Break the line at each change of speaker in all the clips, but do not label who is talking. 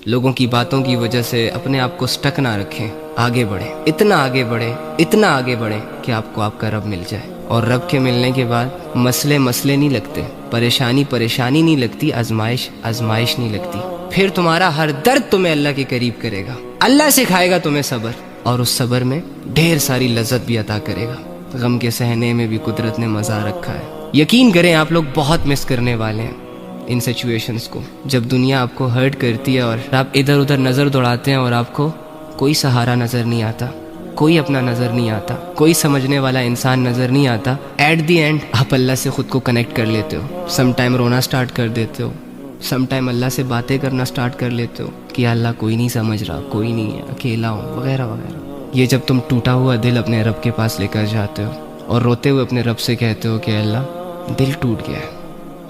لوگوں کی باتوں کی وجہ سے اپنے آپ کو سٹک نہ رکھیں، آگے بڑھیں، اتنا آگے بڑھیں، اتنا آگے بڑھیں کہ آپ کو آپ کا رب مل جائے۔ اور رب کے ملنے کے بعد مسئلے نہیں لگتے، پریشانی نہیں لگتی، آزمائش نہیں لگتی۔ پھر تمہارا ہر درد تمہیں اللہ کے قریب کرے گا، اللہ سکھائے گا تمہیں صبر، اور اس صبر میں ڈھیر ساری لذت بھی عطا کرے گا۔ غم کے سہنے میں بھی قدرت نے مزہ رکھا ہے۔ یقین کریں آپ لوگ بہت مس کرنے والے ہیں ان سچویشنز کو، جب دنیا آپ کو ہرٹ کرتی ہے اور آپ ادھر ادھر نظر دوڑاتے ہیں اور آپ کو کوئی سہارا نظر نہیں آتا، کوئی اپنا نظر نہیں آتا، کوئی سمجھنے والا انسان نظر نہیں آتا۔ ایٹ دی اینڈ آپ اللہ سے خود کو کنیکٹ کر لیتے ہو، سم ٹائم رونا سٹارٹ کر دیتے ہو، سم ٹائم اللہ سے باتیں کرنا سٹارٹ کر لیتے ہو کہ اللہ کوئی نہیں سمجھ رہا، کوئی نہیں ہے، اکیلا ہوں، وغیرہ وغیرہ۔ یہ جب تم ٹوٹا ہوا دل اپنے رب کے پاس لے کر جاتے ہو اور روتے ہوئے اپنے رب سے کہتے ہو کہ اللہ دل ٹوٹ گیا ہے،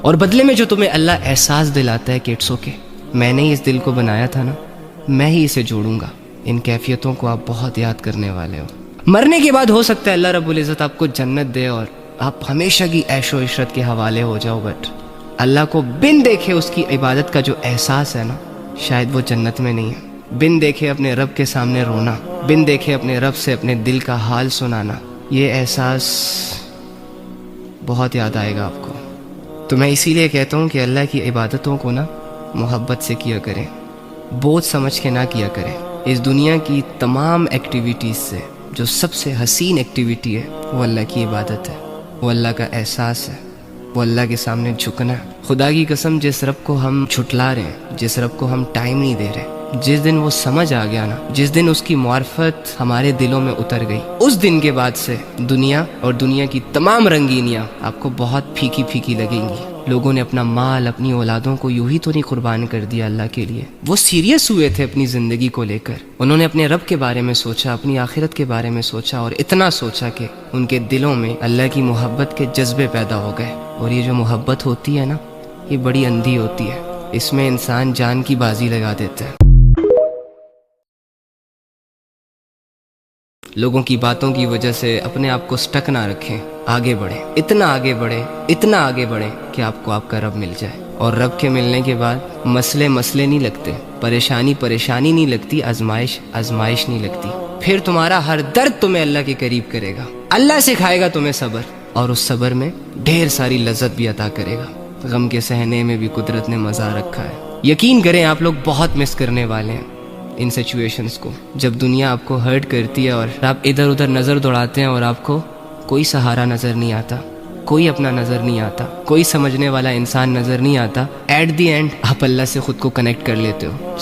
اور بدلے میں جو تمہیں اللہ احساس دلاتا ہے کہ اٹس اوکے، میں نے ہی اس دل کو بنایا تھا نا، میں ہی اسے جوڑوں گا، ان کیفیتوں کو آپ بہت یاد کرنے والے ہو۔ مرنے کے بعد ہو سکتا ہے اللہ رب العزت آپ کو جنت دے اور آپ ہمیشہ کی عیش و عشرت کے حوالے ہو جاؤ، بٹ اللہ کو بن دیکھے اس کی عبادت کا جو احساس ہے نا، شاید وہ جنت میں نہیں ہے۔ بن دیکھے اپنے رب کے سامنے رونا، بن دیکھے اپنے رب سے اپنے دل کا حال سنانا، یہ احساس بہت یاد آئے گا آپ کو۔ تو میں اسی لیے کہتا ہوں کہ اللہ کی عبادتوں کو نا محبت سے کیا کریں، بوجھ سمجھ کے نہ کیا کریں۔ اس دنیا کی تمام ایکٹیویٹیز سے جو سب سے حسین ایکٹیویٹی ہے وہ اللہ کی عبادت ہے، وہ اللہ کا احساس ہے، وہ اللہ کے سامنے جھکنا ہے۔ خدا کی قسم، جس رب کو ہم جھٹلا رہے ہیں، جس رب کو ہم ٹائم نہیں دے رہے، جس دن وہ سمجھ آ گیا نا، جس دن اس کی معرفت ہمارے دلوں میں اتر گئی، اس دن کے بعد سے دنیا اور دنیا کی تمام رنگینیاں آپ کو بہت پھیکی پھیکی لگیں گی۔ لوگوں نے اپنا مال، اپنی اولادوں کو یوں ہی تو نہیں قربان کر دیا اللہ کے لیے، وہ سیریس ہوئے تھے اپنی زندگی کو لے کر، انہوں نے اپنے رب کے بارے میں سوچا، اپنی آخرت کے بارے میں سوچا، اور اتنا سوچا کہ ان کے دلوں میں اللہ کی محبت کے جذبے پیدا ہو گئے۔ اور یہ جو محبت ہوتی ہے نا، یہ بڑی اندھی ہوتی ہے، اس میں انسان جان کی بازی لگا دیتا ہے۔ لوگوں کی باتوں کی وجہ سے اپنے آپ کو سٹک نہ رکھیں، آگے بڑھیں، اتنا آگے بڑھیں، اتنا آگے بڑھیں کہ آپ کو آپ کا رب مل جائے۔ اور رب کے ملنے کے بعد مسئلے نہیں لگتے، پریشانی نہیں لگتی، آزمائش نہیں لگتی۔ پھر تمہارا ہر درد تمہیں اللہ کے قریب کرے گا، اللہ سکھائے گا تمہیں صبر، اور اس صبر میں ڈھیر ساری لذت بھی عطا کرے گا۔ غم کے سہنے میں بھی قدرت نے مزہ رکھا ہے۔ یقین کریں آپ لوگ بہت مس کرنے والے ہیں ان سچویشنز کو، جب دنیا آپ کو ہرٹ کرتی ہے اور آپ ادھر ادھر نظر دوڑاتے ہیں اور آپ کو کوئی سہارا نظر نہیں آتا، کوئی اپنا نظر نہیں آتا، کوئی سمجھنے والا انسان نظر نہیں آتا۔ ایٹ دی اینڈ آپ اللہ سے خود کو کنیکٹ کر لیتے ہو۔